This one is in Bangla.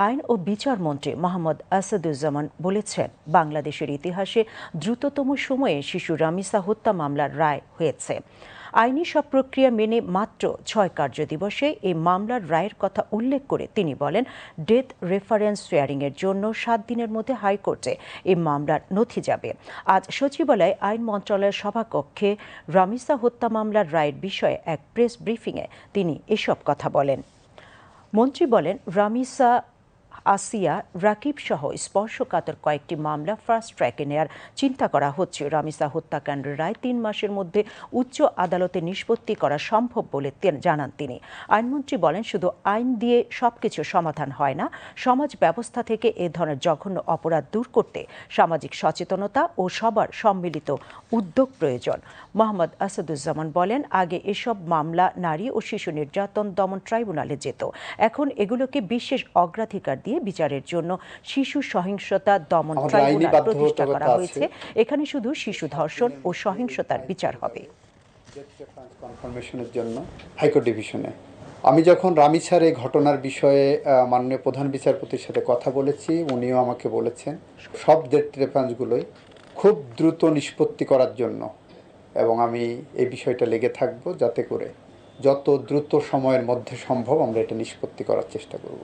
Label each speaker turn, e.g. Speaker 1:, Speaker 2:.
Speaker 1: আইন ও বিচার মন্ত্রী মোহাম্মদ আসাদুজ্জামান বলেছেন, বাংলাদেশের ইতিহাসে দ্রুততম সময়ে শিশু রামিসা হত্যা মামলার রায় হয়েছে। আইনি সব প্রক্রিয়া মেনে মাত্র ৬ কার্যদিবসে এই মামলার রায়ের কথা উল্লেখ করে তিনি বলেন, ডেথ রেফারেন্স শেয়ারিংয়ের জন্য ৭ দিনের মধ্যে হাইকোর্টে এই মামলার নথি যাবে। আজ সচিবালয়ে আইন মন্ত্রণালয়ের সভাকক্ষে রামিসা হত্যা মামলার রায়ের বিষয়ে এক প্রেস ব্রিফিংয়ে তিনি এসব কথা বলেন। মন্ত্রী বলেন, রামিসা, আসিয়া, রাকিব সহ স্পর্শকাতর কয়েকটি মামলা ফাস্ট ট্র্যাকে নেয়ার চিন্তা করা হচ্ছে। রামিসা হত্যাকাণ্ডের রায় ৩ মাসের মধ্যে উচ্চ আদালতে নিষ্পত্তি করা সম্ভব বলে জানান তিনি। আইনমন্ত্রী বলেন, শুধু আইন দিয়ে সবকিছু সমাধান হয় না, সমাজ ব্যবস্থা থেকে এ ধরনের জঘন্য অপরাধ দূর করতে সামাজিক সচেতনতা ও সবার সম্মিলিত উদ্যোগ প্রয়োজন। মোহাম্মদ আসাদুজ্জামান বলেন, আগে এসব মামলা নারী ও শিশু নির্যাতন দমন ট্রাইব্যুনালে যেত, এখন এগুলোকে বিশেষ অগ্রাধিকার দিয়ে বিচারের জন্য শিশু সহিংসতা দমন ট্রাইব্যুনাল প্রতিষ্ঠা করা হয়েছে। এখানে শুধু শিশু ধর্ষণ ও সহিংসতার বিচার হবে।
Speaker 2: কনফার্মেশনের জন্য হাইকোর্ট ডিভিশনে আমি যখন রামিসার এই ঘটনার বিষয়ে মাননীয় প্রধান বিচারপতির সাথে কথা বলেছি, উনিও আমাকে বলেছেন সব ডেথ রেফারেন্সগুলোই খুব দ্রুত নিষ্পত্তি করার জন্য, এবং আমি এই বিষয়টা লেগে থাকব যাতে করে যত দ্রুত সময়ের মধ্যে সম্ভব আমরা এটা নিষ্পত্তি করার চেষ্টা করব।